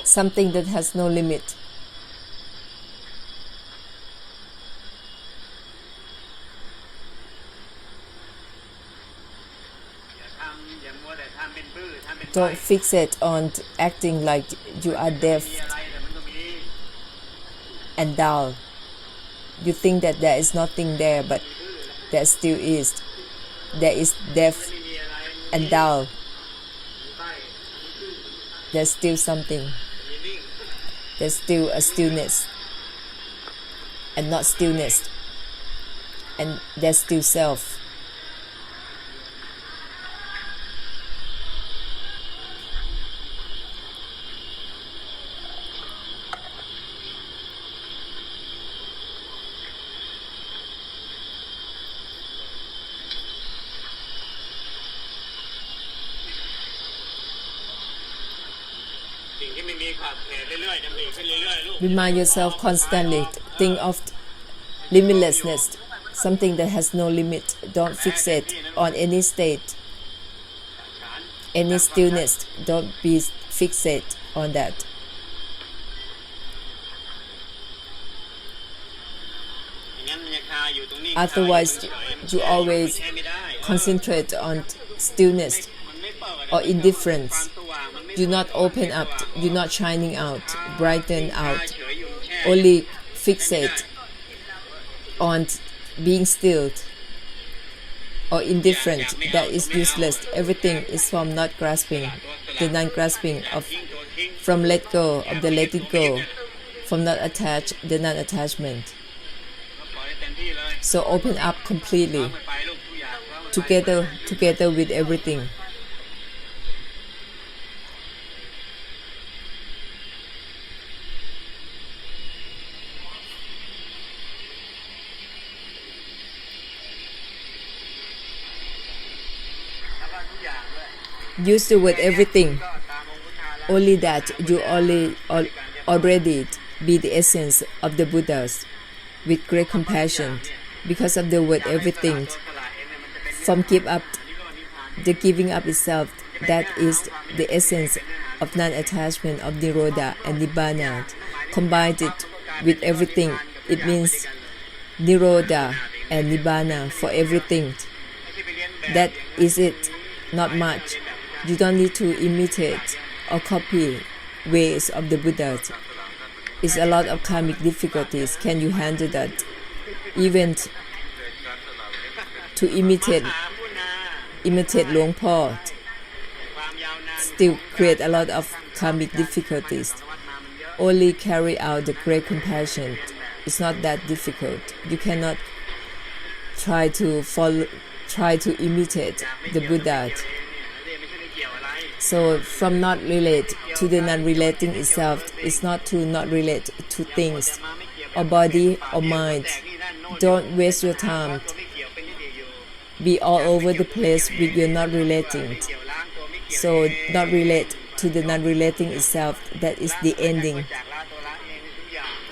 something that has no limit. Don't fixate on acting like you are deaf and dull. You think that there is nothing there, but there still is. There is deaf and dull. There's still something. There's still a stillness and not stillness. And there's still self. Remind yourself constantly. Think of limitlessness, something that has no limit. Don't fixate on any state, any stillness. Don't be fixate on that. Otherwise, you always concentrate on stillness or indifference. Do not open up, do not shining out, brighten out. Only fixate on being still or indifferent. That is useless. Everything is from not grasping, the non-grasping of, from let go, of the letting go, from not attached, the non-attachment. So open up completely, together with everything. Use the word everything. Only that you already be the essence of the Buddhas with great compassion because of the word everything. From give up, the giving up itself, that is the essence of non-attachment of Nirodha and Nibbana. Combined it with everything, it means Nirodha and Nibbana for everything. That is it, not much. You don't need to imitate or copy ways of the Buddha. It's a lot of karmic difficulties. Can you handle that? Even to imitate Luang Po still create a lot of karmic difficulties. Only carry out the great compassion. It's not that difficult. You cannot try to imitate the Buddha. So from not relate to the non-relating itself is not to not relate to things or body or mind. Don't waste your time. Be all over the place with your not relating. So not relate to the non-relating itself, that is the ending.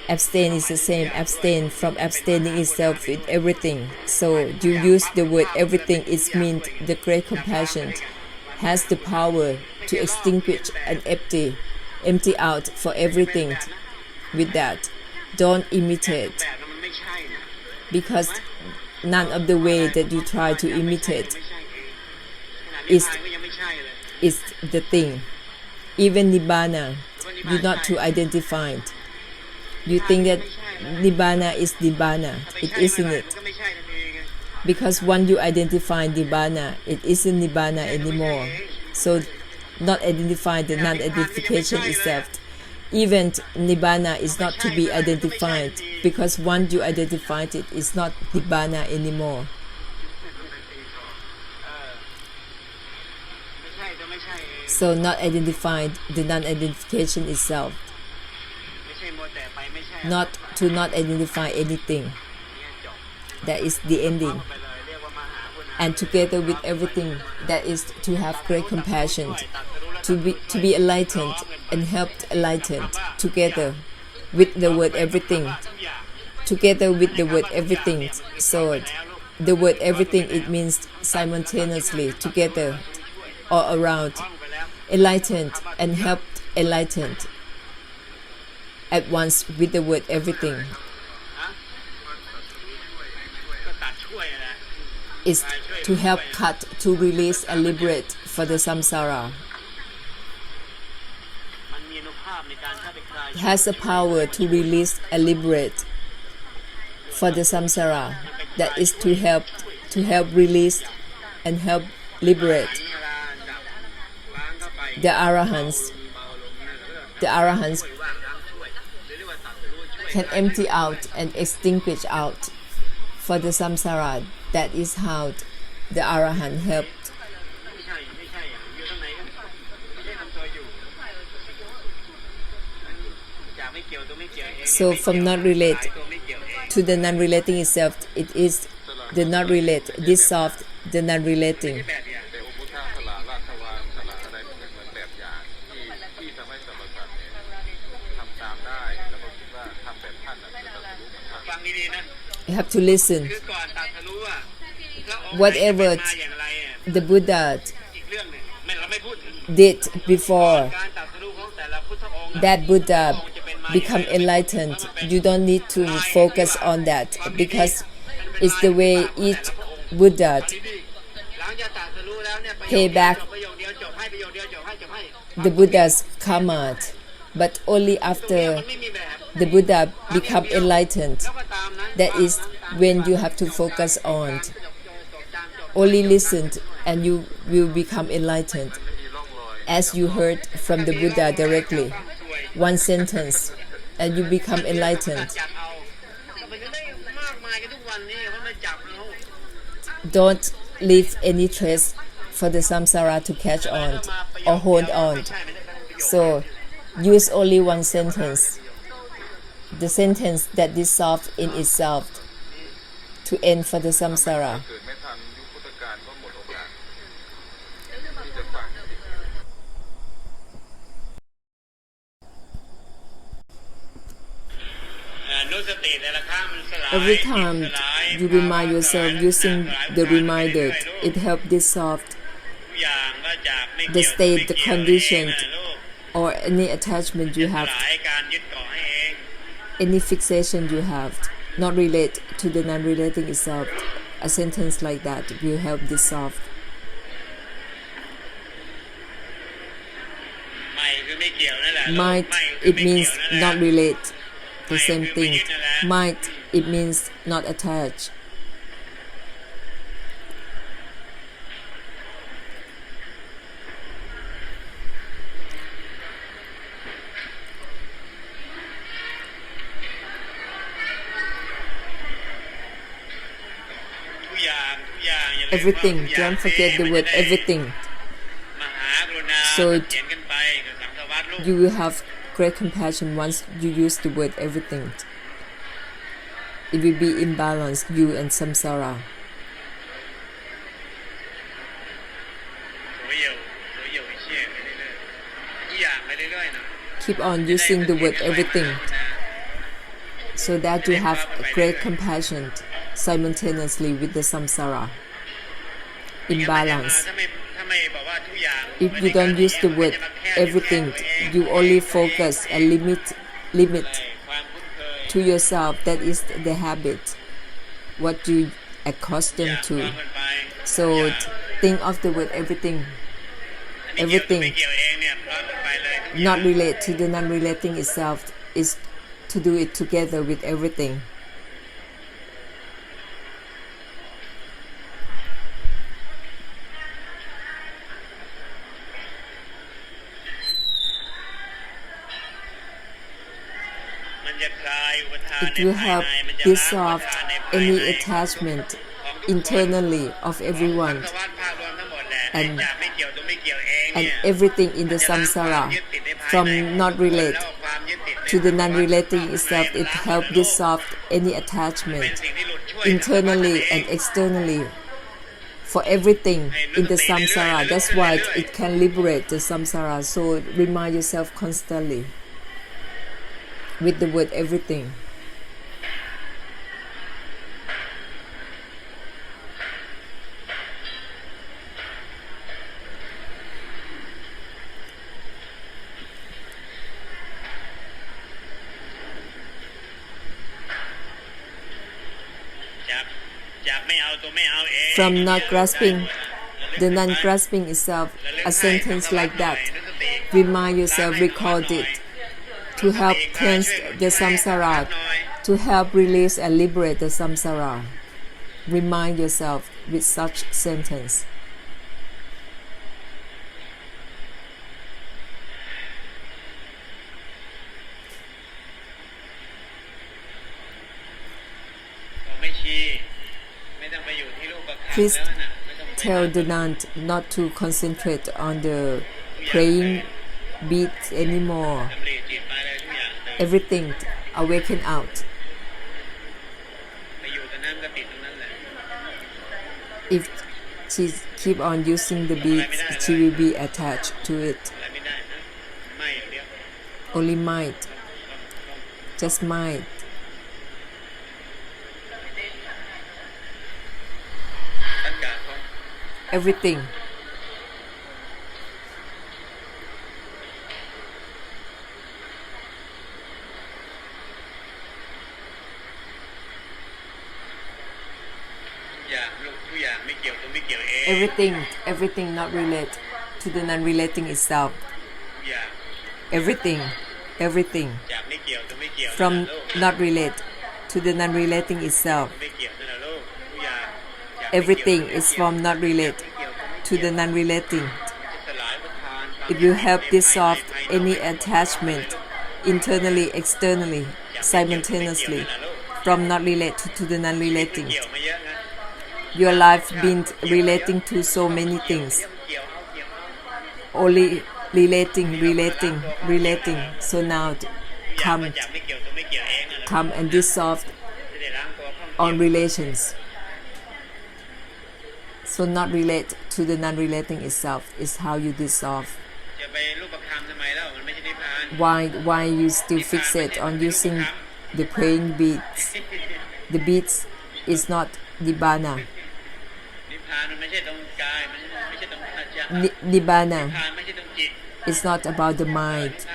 Abstain is the same. Abstain from abstaining itself with everything. So you use the word everything, it means the great compassion has the power to extinguish and empty out for everything. With that, don't imitate, because none of the way that you try to imitate is the thing. Even Nibbana, you're not to identify. You think that Nibbana is Nibbana. It isn't it. Because once you identify Nibbana, it isn't Nibbana anymore. So not identify the non-identification itself. Even Nibbana is not to be identified, because once you identify it, it's not Nibbana anymore. So not identify the non-identification itself. Not to not identify anything. That is the ending. And together with everything, that is to have great compassion, to be enlightened and helped enlightened, together with the word everything. Together with the word everything. So the word everything, it means simultaneously, together, all around, enlightened and helped enlightened at once with the word everything. Is to help cut, to release and liberate for the samsara. Has the power to release and liberate for the samsara. That is to help release and help liberate. The arahants can empty out and extinguish out for the samsara. That is how the arahant helped. So from not relate to the non-relating itself, it is the not relate dissolved the non-relating. You have to listen. Whatever the Buddha did before that Buddha become enlightened, you don't need to focus on that because it's the way each Buddha pay back the Buddha's karma, but only after the Buddha become enlightened. That is when you have to focus on. Only listen and you will become enlightened. As you heard from the Buddha directly, one sentence, and you become enlightened. Don't leave any trace for the samsara to catch on or hold on. So use only one sentence, the sentence that dissolves in itself to end for the samsara. Every time you remind yourself using the reminder, it helps dissolve the state, the condition, or any attachment you have, any fixation you have, not relate to the non-relating itself. A sentence like that will help dissolve. Might, it means not relate. The same thing. Might, it means not attach. Everything, don't forget the word everything. So you will have great compassion once you use the word everything. It will be imbalance, you and samsara. Keep on using the word everything so that you have great compassion simultaneously with the samsara. Imbalance. If you don't use the word everything, you only focus and limit to yourself. That is the habit, what you accustomed to. So think of the word everything. Everything not relate to the non-relating itself is to do it together with everything. It will help dissolve any attachment internally of everyone and everything in the samsara. From not relate to the non-relating itself, it helps dissolve any attachment internally and externally for everything in the samsara. That's why it can liberate the samsara. So remind yourself constantly with the word everything. from not grasping, the non-grasping itself, a sentence like that. Remind yourself, record it, to help cleanse the samsara, to help release and liberate the samsara. Remind yourself with such sentence. Please tell the nun not to concentrate on the praying beats anymore. Everything awaken out. If she keep on using the beats, she will be attached to it. Only mind. Just mind. Everything. Everything not relate to the non-relating itself. Everything from not relate to the non-relating itself. Everything is from not relate to the non-relating. It will help dissolve any attachment internally, externally, simultaneously from not relate to the non-relating. Your life been relating to so many things. Only relating. So now come and dissolve on relations. So not relate to the non-relating itself is how you dissolve. Why you still fixate on using the praying beats? The beats is not nibbana. Nibbana is not about the mind.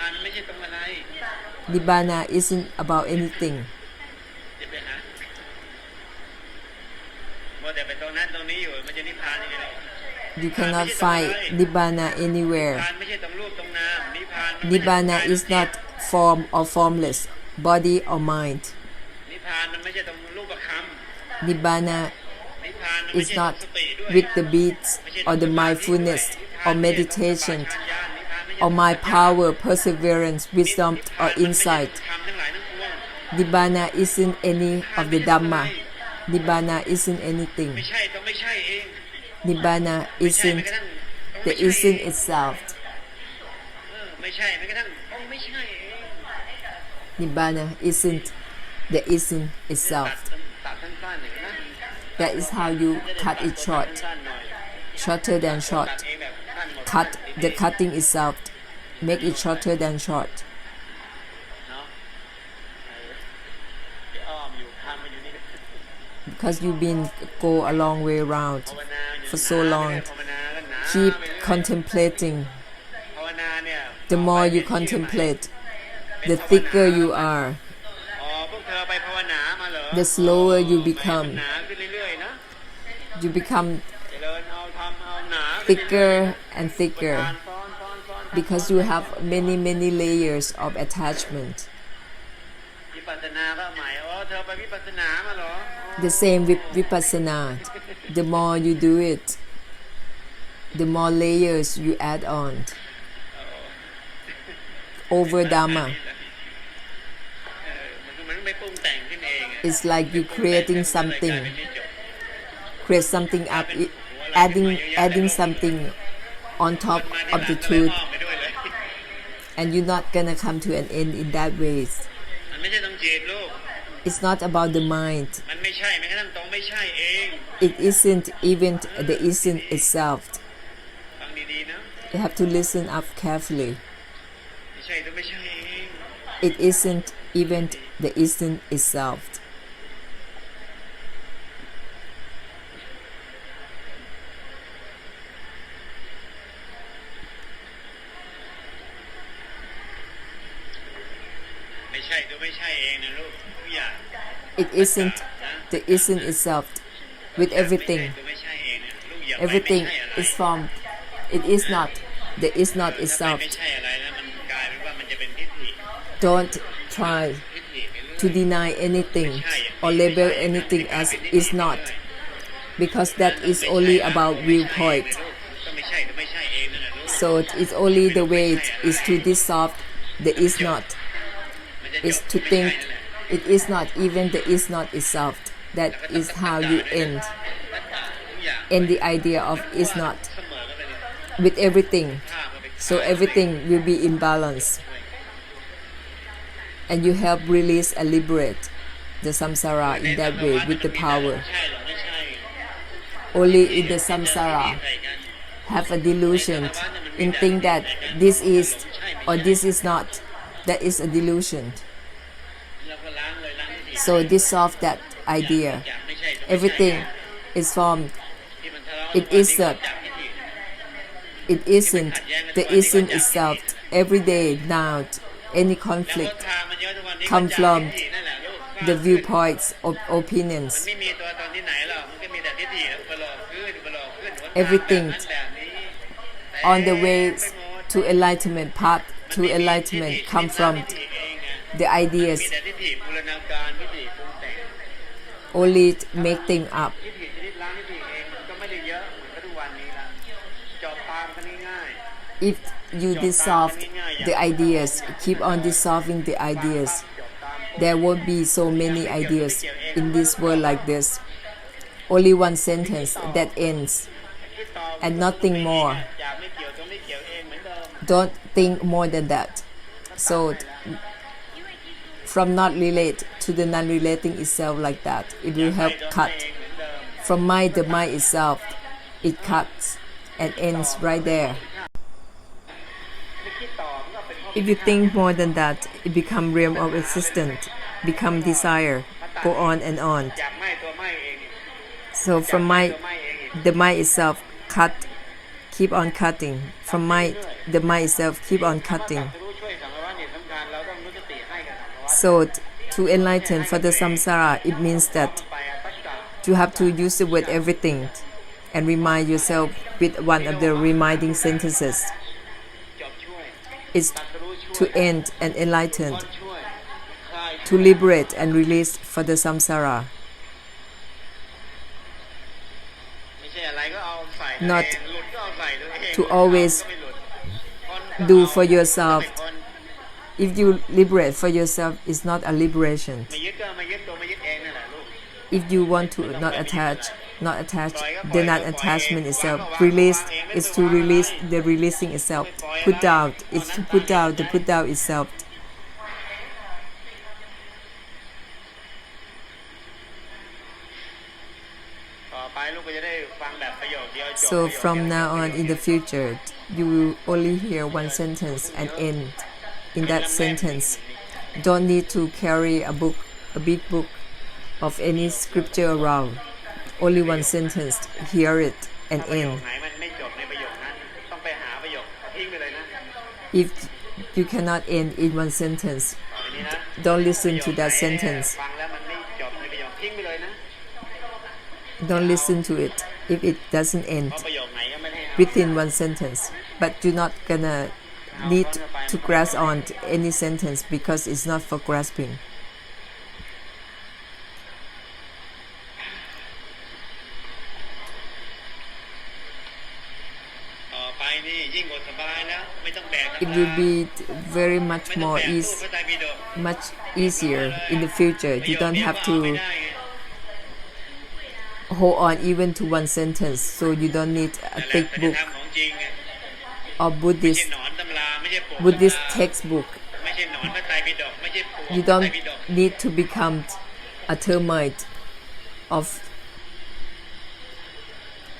Nibbana isn't about anything. You cannot find Nibbana anywhere. Nibbana is not form or formless, body or mind. Nibbana is not with the beats or the mindfulness or meditation or my power, perseverance, wisdom or insight. Nibbana isn't any of the Dhamma. Nibbana isn't anything. Nibbana isn't the isn't itself. Nibbana isn't the isn't itself. That is how you cut it short. Shorter than short. Cut the cutting itself. Make it shorter than short. Because you've been go a long way around for so long. Keep contemplating. The more you contemplate, the thicker you are. The slower you become. You become thicker and thicker because you have many layers of attachment. The same with Vipassana. The more you do it, the more layers you add on over Dhamma. It's like you creating something. Create something up, adding something on top of the truth, and you're not gonna come to an end in that way. It's not about the mind. It isn't even the isn't itself. You have to listen up carefully. It isn't even the isn't itself. It isn't the isn't itself. with everything. Everything is formed. It is not. The is not itself. Don't try to deny anything or label anything as is not, because that is only about viewpoint. So it's only the way it is to dissolve the is not. Is to think it is not, even the is not itself. That is how you end the idea of is not with everything. So everything will be in balance, and you help release and liberate the samsara in that way with the power. Only in the samsara have a delusion in think that this is or this is not. That is a delusion. So dissolve that idea. Everything is formed. It isn't. It isn't. The isn't itself. Every day now, any conflict come from the viewpoints of opinions. Everything on the way to enlightenment, path to enlightenment, come from the ideas. Only make things up. If you dissolve the ideas, keep on dissolving the ideas, there won't be so many ideas in this world like this. Only one sentence that ends, and nothing more. Don't think more than that. So from not relate to the non-relating itself like that, it will help cut. From mind, the mind itself, it cuts and ends right there. If you think more than that, it becomes realm of existence, become desire, go on and on. So from mind, the mind itself cut, keep on cutting. From mind, the mind itself keep on cutting. So to enlighten for the samsara, it means that you have to use the word everything and remind yourself with one of the reminding sentences. It's to end and enlighten, to liberate and release for the samsara. Not to always do for yourself. If you liberate for yourself, it's not a liberation. If you want to not attach, the non-attachment itself. Release is to release the releasing itself. Put down is to put down the put down itself. So from now on in the future, you will only hear one sentence and end in that sentence. Don't need to carry a book, a big book of any scripture around. Only one sentence, hear it and end. If you cannot end in one sentence, don't listen to that sentence. Don't listen to it if it doesn't end within one sentence. But you're not gonna need to grasp on any sentence because it's not for grasping. It will be very much more much easier in the future. You don't have to hold on even to one sentence, so you don't need a thick book or Buddhist textbook. You don't need to become a termite of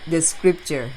the scripture.